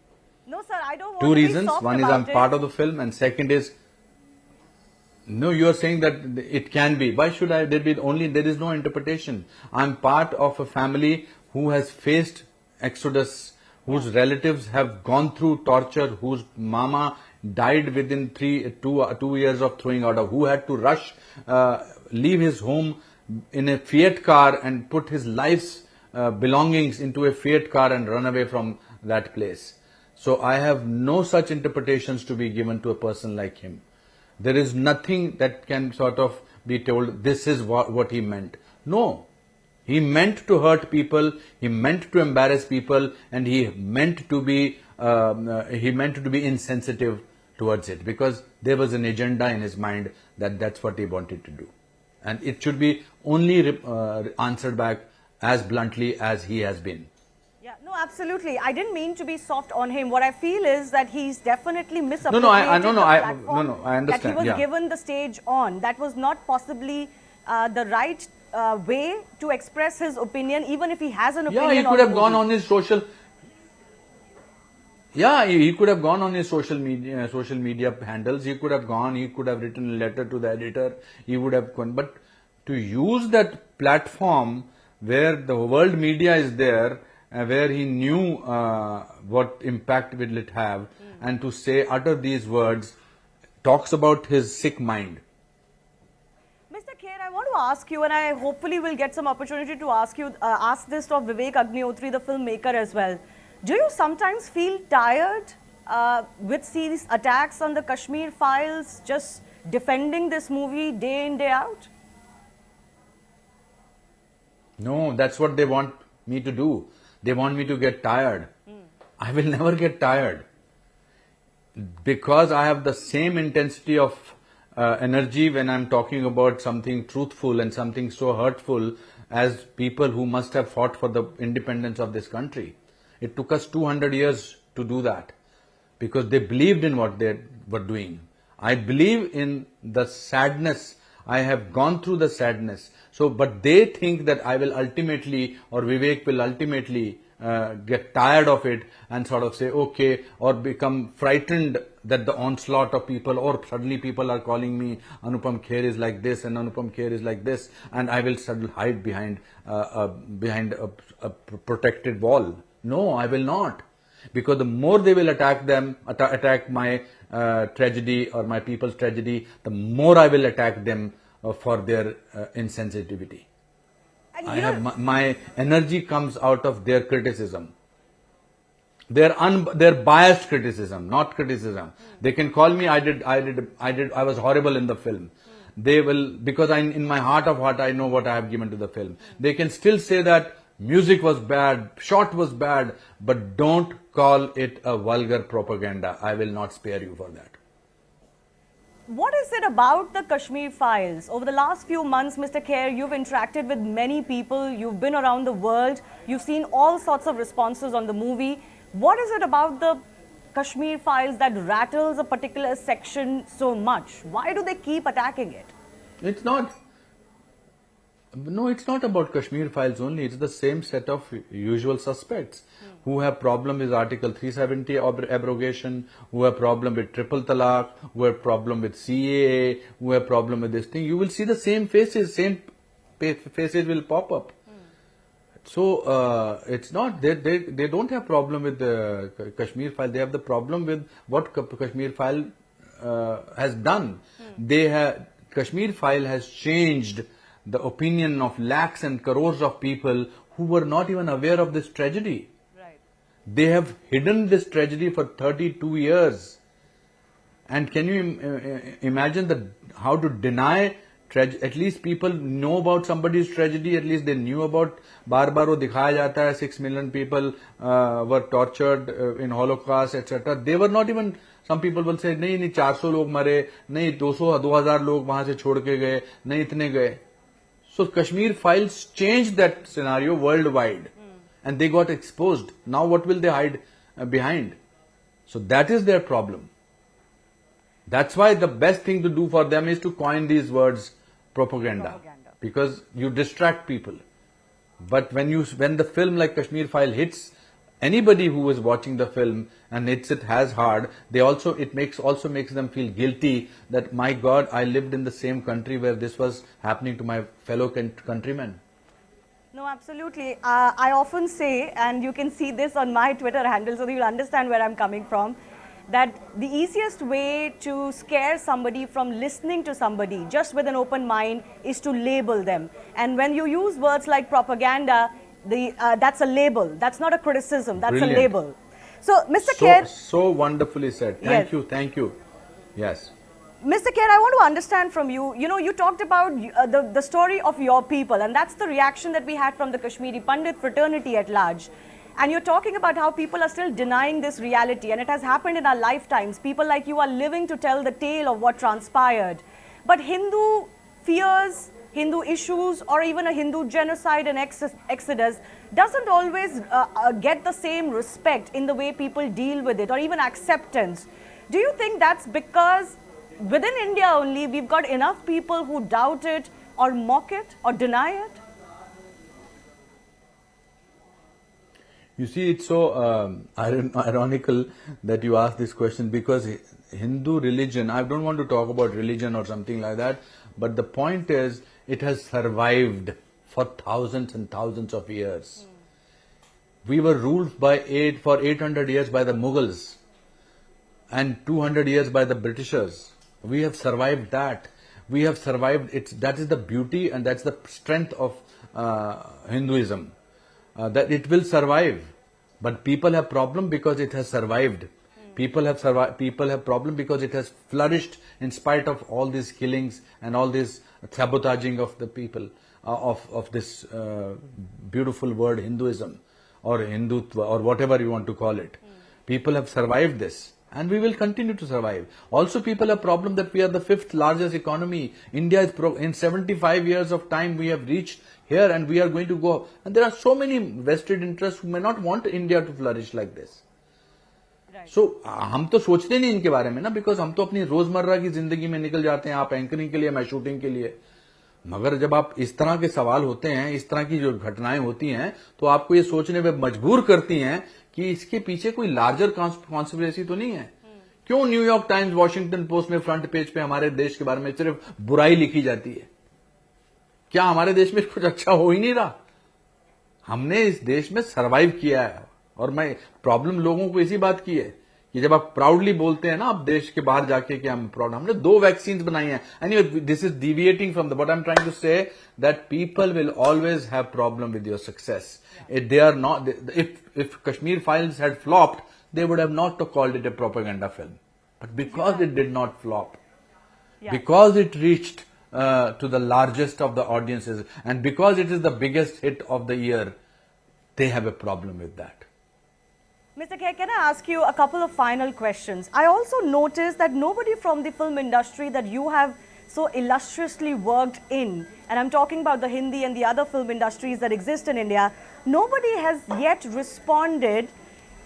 No, sir, I don't want Two to be reasons. soft One is about I'm part of the film, and second is, no, you are saying that it can be. Why should there is no interpretation. I'm part of a family who has faced exodus, whose relatives have gone through torture, whose mama died within 2 years of throwing out of, who had to leave his home in a Fiat car and put his life's belongings into a Fiat car and run away from that place. So I have no such interpretations to be given to a person like him. There is nothing that can sort of be told, this is what he meant. No. He meant to hurt people, he meant to embarrass people, and he meant to be insensitive towards it, because there was an agenda in his mind that's what he wanted to do. And it should be only answered back as bluntly as he has been. Yeah, no, absolutely. I didn't mean to be soft on him. What I feel is that he's definitely misappropriated the platform I understand. that he was given the stage on. That was not possibly the right way to express his opinion, even if he has an opinion. Yeah, he could have gone on his social. Yeah, he could have gone on his social media handles. He could have gone. He could have written a letter to the editor. He would have gone. But to use that platform where the world media is there, where he knew what impact will it have, and to utter these words, talks about his sick mind. Mr. Kher, I want to ask you, and I hopefully will get some opportunity to ask this of Vivek Agnihotri, the filmmaker, as well. Do you sometimes feel tired with these attacks on the Kashmir files, just defending this movie day in, day out? No, that's what they want me to do. They want me to get tired. I will never get tired, because I have the same intensity of energy when I'm talking about something truthful and something so hurtful as people who must have fought for the independence of this country. It took us 200 years to do that, because they believed in what they were doing. I believe in the sadness. I have gone through the sadness. But they think that I will ultimately, or Vivek will ultimately get tired of it and sort of say, okay, or become frightened that the onslaught of people, or suddenly people are calling me, Anupam Kher is like this and Anupam Kher is like this, and I will suddenly hide behind a protected wall. No, I will not. Because the more they will attack my tragedy or my people's tragedy, the more I will attack them for their insensitivity. My energy comes out of their criticism. Their biased criticism, not criticism. They can call me, I was horrible in the film. They will, because in my heart of heart, I know what I have given to the film. They can still say that music was bad, shot was bad, but don't call it a vulgar propaganda. I will not spare you for that. What is it about the Kashmir files? Over the last few months, Mr. Kher, you've interacted with many people, you've been around the world, you've seen all sorts of responses on the movie. What is it about the Kashmir files that rattles a particular section so much? Why do they keep attacking it? It's not. No, it's not about Kashmir files only. It's the same set of usual suspects who have problem with Article 370 abrogation, who have problem with triple talaq, who have problem with CAA, who have problem with this thing. You will see the same faces, faces will pop up. So it's not they don't have problem with the Kashmir file. They have the problem with what Kashmir file has done. Kashmir file has changed the opinion of lakhs and crores of people who were not even aware of this tragedy. Right. They have hidden this tragedy for 32 years. And can you imagine how to deny tragedy? At least people know about somebody's tragedy, at least they knew about. बार-बार वो दिखाया जाता है 6 million people were tortured in Holocaust, etc. They were not even, some people will say, नहीं 400 लोग मरे, नहीं 200-2000 लोग वहां से छोड़ के गए, नहीं इतने गए. So Kashmir files changed that scenario worldwide and they got exposed. Now what will they hide behind? So that is their problem. That's why the best thing to do for them is to coin these words, propaganda. Because you distract people. But when the film like Kashmir File hits anybody who is watching the film and hits it as hard, it also makes them feel guilty that, my God, I lived in the same country where this was happening to my fellow countrymen. No, absolutely. I often say, and you can see this on my Twitter handle so that you'll understand where I'm coming from, that the easiest way to scare somebody from listening to somebody just with an open mind is to label them. And when you use words like propaganda, that's a label. That's not a criticism. That's Brilliant. A label. So, Mr. Kher. So wonderfully said. Thank you. Yes. Mr. Kher, I want to understand from you, you talked about the story of your people, and that's the reaction that we had from the Kashmiri Pundit fraternity at large. And you're talking about how people are still denying this reality, and it has happened in our lifetimes. People like you are living to tell the tale of what transpired. But Hindu fears, Hindu issues, or even a Hindu genocide and exodus doesn't always get the same respect in the way people deal with it, or even acceptance. Do you think that's because within India only we've got enough people who doubt it or mock it or deny it? You see, it's so ironical that you ask this question, because Hindu religion, I don't want to talk about religion or something like that, but the point is, it has survived for thousands and thousands of years. We were ruled for 800 years by the Mughals and 200 years by the Britishers. We have survived that. We have survived it. That is the beauty and that's the strength of Hinduism. That it will survive, but people have problem because it has survived. People have problem because it has flourished in spite of all these killings and all this sabotaging of the people of this beautiful word Hinduism or Hindutva or whatever you want to call it. People have survived this. And we will continue to survive. Also, people have problem that we are the 5th largest economy. India is in 75 years of time we have reached here, and we are going to go. And there are so many vested interests who may not want India to flourish like this. Right. So, हम तो सोचते नहीं इनके बारे में ना, because हम तो अपनी रोजमर्रा की जिंदगी में निकल जाते हैं. आप एंकरिंग के लिए, मैं शूटिंग के लिए. मगर जब आप इस तरह के सवाल होते हैं, इस तरह की जो घटनाएं होती हैं, तो आपको ये सोचने में मजबूर करती हैं कि इसके पीछे कोई लार्जर कॉन्स्पिरेसी तो नहीं है. क्यों न्यूयॉर्क टाइम्स, वॉशिंगटन पोस्ट में फ्रंट पेज पे हमारे देश के बारे में सिर्फ बुराई लिखी जाती है? क्या हमारे देश में कुछ अच्छा हो ही नहीं रहा? हमने इस देश में सरवाइव किया है. और मैं प्रॉब्लम लोगों को इसी बात की है कि जब आप प्राउडली बोलते हैं ना, आप देश के बाहर जाके कि हम प्राउड, हमने 2 वैक्सीन बनाई हैं. Anyway, this is deviating from the what I am trying to say, that people will always have problem with your success. They are not. If Kashmir Files had flopped, they would have not called it a propaganda film. But because it did not flop, because it reached to the largest of the audiences, and because it is the biggest hit of the year, they have a problem with that. Mr. Kher, can I ask you a couple of final questions? I also noticed that nobody from the film industry that you have so illustriously worked in, and I'm talking about the Hindi and the other film industries that exist in India, nobody has yet responded,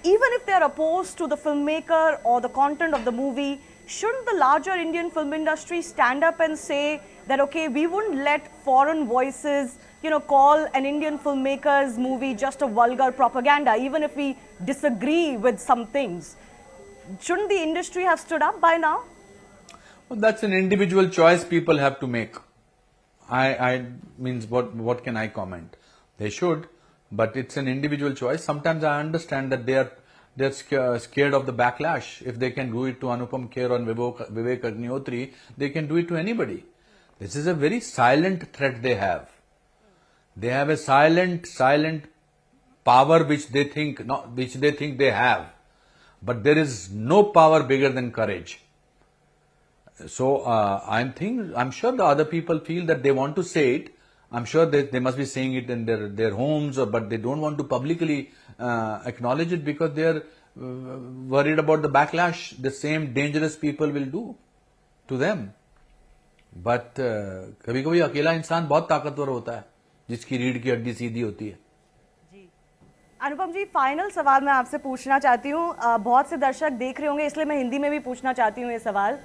even if they're opposed to the filmmaker or the content of the movie. Shouldn't the larger Indian film industry stand up and say, that, okay, we wouldn't let foreign voices, call an Indian filmmaker's movie just a vulgar propaganda, even if we disagree with some things. Shouldn't the industry have stood up by now? Well, that's an individual choice people have to make. I means what can I comment? They should, but it's an individual choice. Sometimes I understand that they're scared of the backlash. If they can do it to Anupam Kher or Vivek Agnihotri, they can do it to anybody. This is a very silent threat they have. They have a silent power which they think they have, but there is no power bigger than courage. So I'm sure the other people feel that they want to say it. I'm sure they must be saying it in their homes, but they don't want to publicly acknowledge it because they are worried about the backlash the same dangerous people will do to them. But कभी-कभी अकेला इंसान बहुत ताकतवर होता है, जिसकी रीढ़ की हड्डी सीधी होती है. अनुपम जी, फाइनल सवाल मैं आपसे पूछना चाहती हूँ. बहुत से दर्शक देख रहे होंगे, इसलिए मैं हिंदी में भी पूछना चाहती हूँ ये सवाल.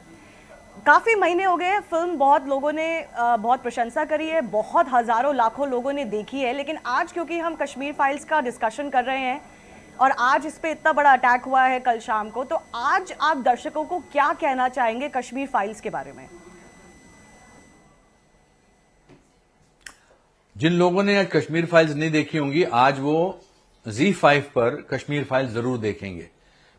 काफ़ी महीने हो गए, फिल्म बहुत लोगों ने बहुत प्रशंसा करी है, बहुत हज़ारों लाखों लोगों ने देखी है, लेकिन आज क्योंकि हम कश्मीर फाइल्स का डिस्कशन कर रहे हैं और आज इस पे इतना बड़ा अटैक हुआ है कल शाम को, तो आज आप दर्शकों को क्या कहना चाहेंगे कश्मीर फाइल्स के बारे में? जिन लोगों ने आज कश्मीर फाइल्स नहीं देखी होंगी, आज वो Z5 पर कश्मीर फाइल्स जरूर देखेंगे.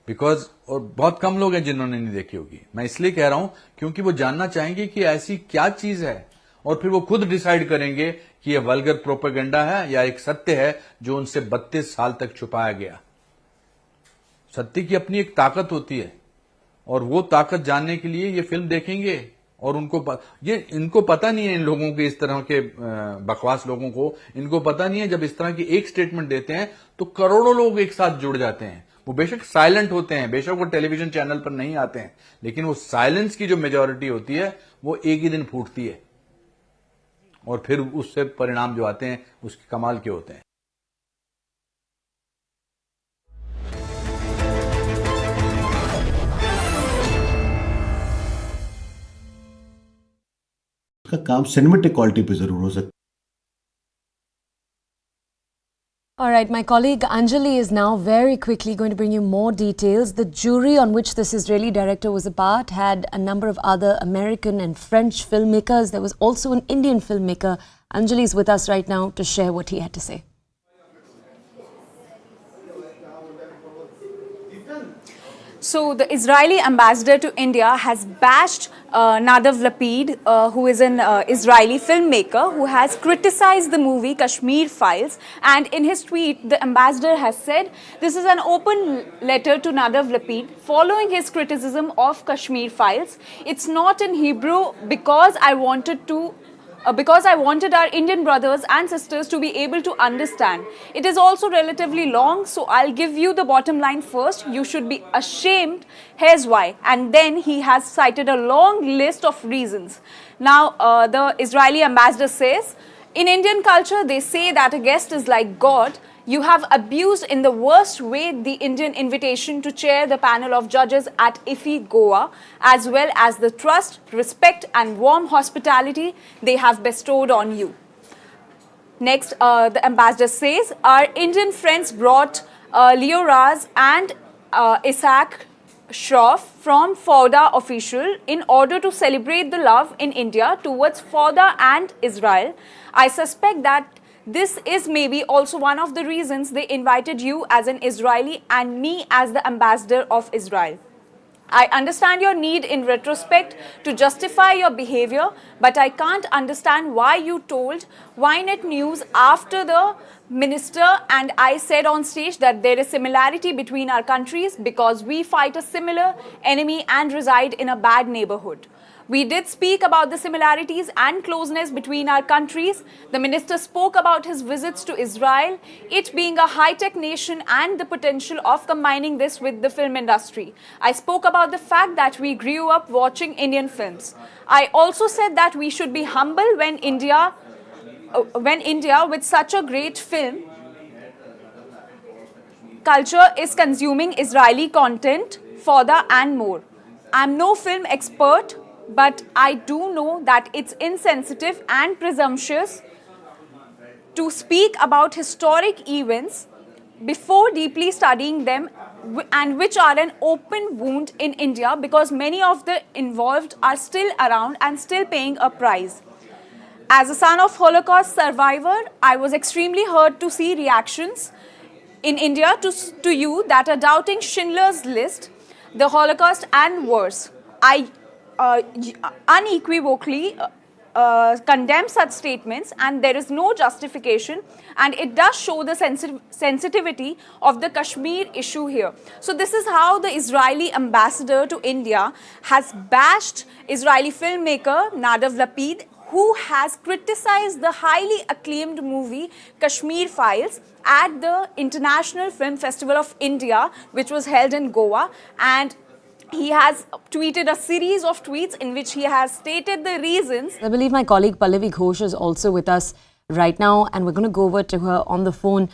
बिकॉज और बहुत कम लोग हैं जिन्होंने नहीं देखी होगी. मैं इसलिए कह रहा हूं क्योंकि वो जानना चाहेंगे कि ऐसी क्या चीज है, और फिर वो खुद डिसाइड करेंगे कि ये वल्गर प्रोपेगेंडा है या एक सत्य है जो उनसे 32 साल तक छुपाया गया. सत्य की अपनी एक ताकत होती है, और वो ताकत जानने के लिए ये फिल्म देखेंगे. और इनको पता नहीं है, इन लोगों के, इस तरह के बकवास लोगों को इनको पता नहीं है, जब इस तरह की एक स्टेटमेंट देते हैं तो करोड़ों लोग एक साथ जुड़ जाते हैं. वो बेशक साइलेंट होते हैं, बेशक वो टेलीविजन चैनल पर नहीं आते हैं, लेकिन वो साइलेंस की जो मेजॉरिटी होती है वो एक ही दिन फूटती है, और फिर उससे परिणाम जो आते हैं उसके कमाल के होते हैं. का काम सिनेमेटिक क्वालिटी पे जरूर हो सकता है. All right, my colleague Anjali is now very quickly going to bring you more details. The jury on which this Israeli director was a part had a number of other American and French filmmakers. There was also an Indian filmmaker. Anjali is with us right now to share what he had to say. So the Israeli ambassador to India has bashed Nadav Lapid, who is an Israeli filmmaker who has criticized the movie Kashmir Files. And in his tweet, the ambassador has said, this is an open letter to Nadav Lapid following his criticism of Kashmir Files. It's not in Hebrew because I wanted our Indian brothers and sisters to be able to understand. It is also relatively long, so I'll give you the bottom line first. You should be ashamed. Here's why. And then he has cited a long list of reasons. Now, the Israeli ambassador says, in Indian culture, they say that a guest is like God. You have abused in the worst way the Indian invitation to chair the panel of judges at IFFI, Goa, as well as the trust, respect and warm hospitality they have bestowed on you. Next, the ambassador says, our Indian friends brought Leo Raz and Isaac Shroff from Fauda official in order to celebrate the love in India towards Fauda and Israel. I suspect that this is maybe also one of the reasons they invited you as an Israeli and me as the ambassador of Israel. I understand your need in retrospect to justify your behavior, but I can't understand why you told Ynet News after the minister and I said on stage that there is similarity between our countries because we fight a similar enemy and reside in a bad neighborhood. We did speak about the similarities and closeness between our countries. The minister spoke about his visits to Israel, it being a high-tech nation and the potential of combining this with the film industry. I spoke about the fact that we grew up watching Indian films. I also said that we should be humble when India with such a great film culture is consuming Israeli content, further and more. I'm no film expert but I do know that it's insensitive and presumptuous to speak about historic events before deeply studying them, and which are an open wound in India because many of the involved are still around and still paying a price. As a son of Holocaust survivor, I was extremely hurt to see reactions in India to you that are doubting Schindler's List, the Holocaust and worse. I unequivocally condemn such statements, and there is no justification, and it does show the sensitivity of the Kashmir issue here. So this is how the Israeli ambassador to India has bashed Israeli filmmaker Nadav Lapid, who has criticized the highly acclaimed movie Kashmir Files at the International Film Festival of India, which was held in Goa. And he has tweeted a series of tweets in which he has stated the reasons. I believe my colleague Pallavi Ghosh is also with us right now, and we're going to go over to her on the phone.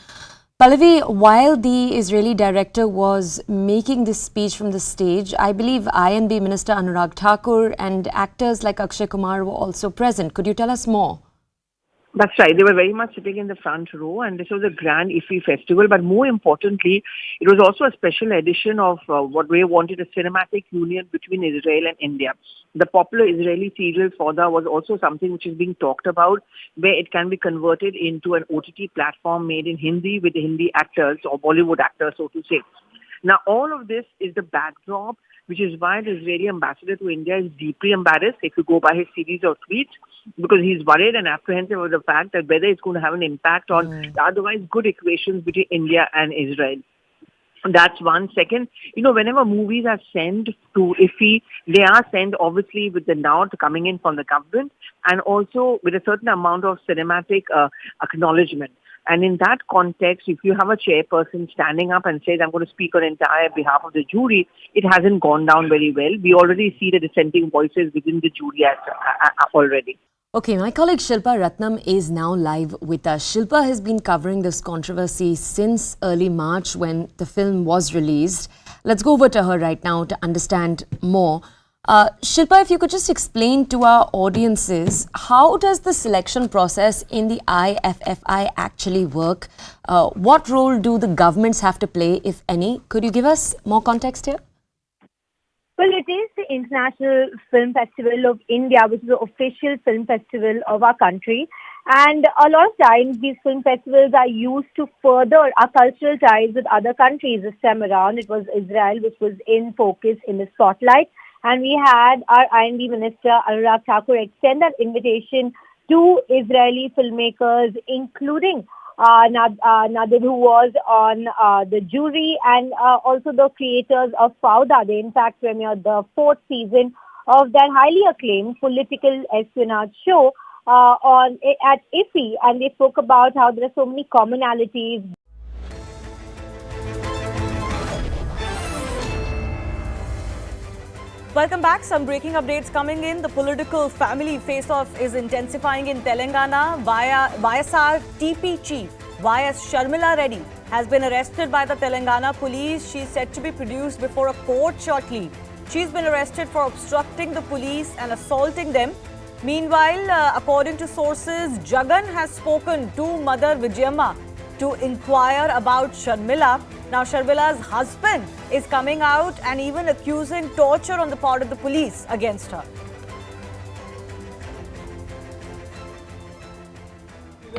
Pallavi, while the Israeli director was making this speech from the stage, I believe INB Minister Anurag Thakur and actors like Akshay Kumar were also present. Could you tell us more? That's right. They were very much sitting in the front row, and this was a grand IFFI festival. But more importantly, it was also a special edition of what we wanted, a cinematic union between Israel and India. The popular Israeli serial Fauda was also something which is being talked about, where it can be converted into an OTT platform made in Hindi with the Hindi actors or Bollywood actors, so to say. Now, all of this is the backdrop, which is why the Israeli ambassador to India is deeply embarrassed, if you go by his series of tweets, because he's worried and apprehensive of the fact that whether it's going to have an impact on the otherwise good equations between India and Israel. That's one. Second, whenever movies are sent to IFFI, they are sent obviously with the nod coming in from the government and also with a certain amount of cinematic acknowledgement. And in that context, if you have a chairperson standing up and says, I'm going to speak on entire behalf of the jury, it hasn't gone down very well. We already see the dissenting voices within the jury already. Okay, my colleague Shilpa Ratnam is now live with us. Shilpa has been covering this controversy since early March when the film was released. Let's go over to her right now to understand more. Shilpa, if you could just explain to our audiences, how does the selection process in the IFFI actually work? What role do the governments have to play, if any? Could you give us more context here? Well, it is the International Film Festival of India, which is the official film festival of our country. And a lot of times these film festivals are used to further our cultural ties with other countries. This time around, it was Israel, which was in focus in the spotlight. And we had our INB Minister Anurag Thakur extend that invitation to Israeli filmmakers, including Nadav, who was on the jury, and also the creators of Fauda. They in fact premiered the 4th season of that highly acclaimed political espionage show at IFFI, and they spoke about how there are so many commonalities. Welcome back. Some breaking updates coming in. The political family face-off is intensifying in Telangana. YSR TP chief YS Sharmila Reddy has been arrested by the Telangana police. She is set to be produced before a court shortly. She's been arrested for obstructing the police and assaulting them. Meanwhile, according to sources, Jagan has spoken to Mother Vijayamma to inquire about Sharmila. Now, Sharmila's husband is coming out and even accusing torture on the part of the police against her.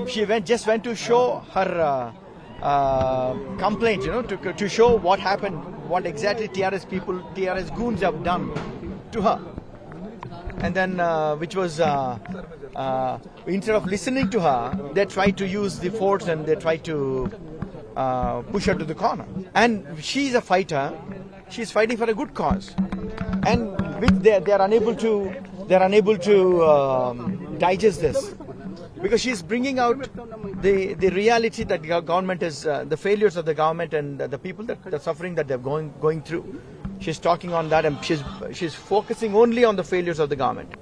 She just went to show her complaint, to show what happened, what exactly TRS goons have done to her. And then, which was, instead of listening to her, they tried to use the force and they tried to push her to the corner. And she's a fighter. She's fighting for a good cause. And they're unable to digest this. Because she's bringing out the reality that the government is, the failures of the government and the people the suffering that they're going through. She's talking on that, and she's focusing only on the failures of the government.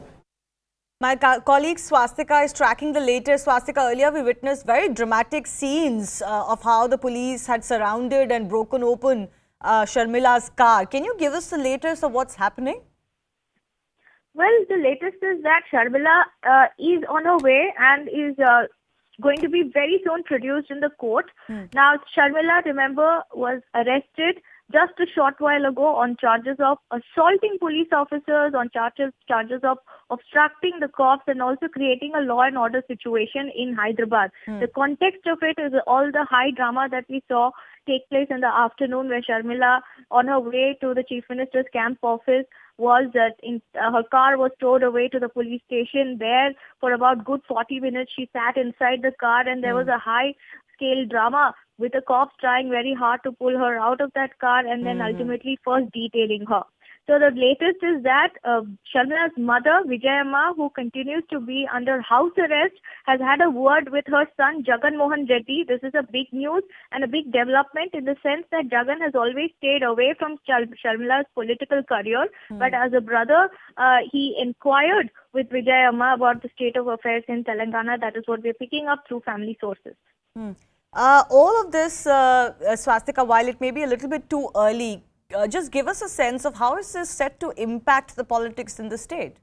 My colleague Swastika is tracking the latest. Swastika, earlier we witnessed very dramatic scenes of how the police had surrounded and broken open Sharmila's car. Can you give us the latest of what's happening? Well, the latest is that Sharmila is on her way and is going to be very soon produced in the court. Now, Sharmila, remember, was arrested just a short while ago on charges of assaulting police officers, on charges of obstructing the cops and also creating a law and order situation in Hyderabad. The context of it is all the high drama that we saw take place in the afternoon, where Sharmila, on her way to the Chief Minister's camp office, was that her car was towed away to the police station. There, for about good 40 minutes, she sat inside the car, and there was a high-scale drama with the cops trying very hard to pull her out of that car and then ultimately first detailing her. So the latest is that Sharmila's mother, Vijayamma, who continues to be under house arrest, has had a word with her son, Jagan Mohan Reddy. This is a big news and a big development in the sense that Jagan has always stayed away from Sharmila's political career. But as a brother, he inquired with Vijayamma about the state of affairs in Telangana. That is what we're picking up through family sources. All of this, Swastika, while it may be a little bit too early, just give us a sense of how is this set to impact the politics in the state?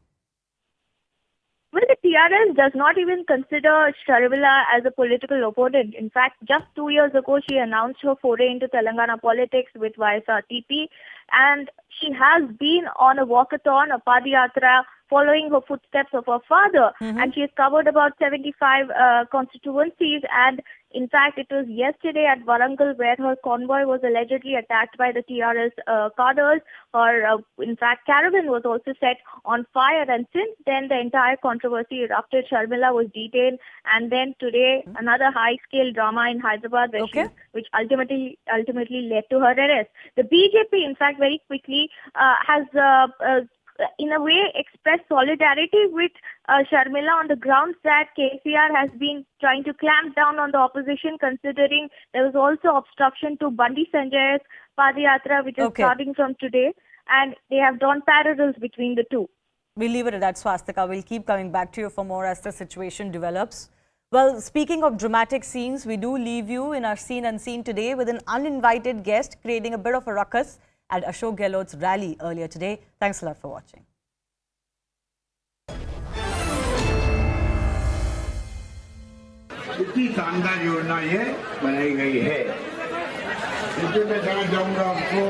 Well, the TRS does not even consider Sharmila as a political opponent. In fact, just 2 years ago, she announced her foray into Telangana politics with YSRTP, and she has been on a walkathon, a padayatra, following her footsteps of her father, and she has covered about 75 constituencies. And in fact, it was yesterday at Warangal where her convoy was allegedly attacked by the TRS cadres. Her, in fact, caravan was also set on fire, and since then the entire controversy erupted. Sharmila was detained, and then today another high-scale drama in Hyderabad, which ultimately led to her arrest. The BJP, in fact, very quickly has in a way expressed solidarity with Sharmila on the grounds that KCR has been trying to clamp down on the opposition, considering there was also obstruction to Bandi Sanjay's Padayatra, which is starting from today, and they have drawn parallels between the two. We'll leave it at that, Swastika. We'll keep coming back to you for more as the situation develops. Well, speaking of dramatic scenes, we do leave you in our Scene Unseen today with an uninvited guest creating a bit of a ruckus at Ashok Gehlot's rally earlier today. Thanks a lot for watching. इतनी शानदार योजना ये बनाई गई है, इसलिए मैं कहना चाहूँगा आपको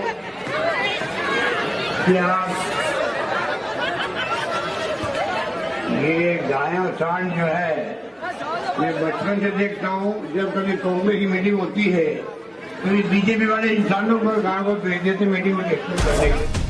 कि आप ये गाया सांड जो है, मैं बचपन से देखता हूँ, जब कभी कांग्रेस की मीटिंग होती है तो बीजेपी वाले इंसानों को गाँव को भेज देते मीटिंग में करने के लिए।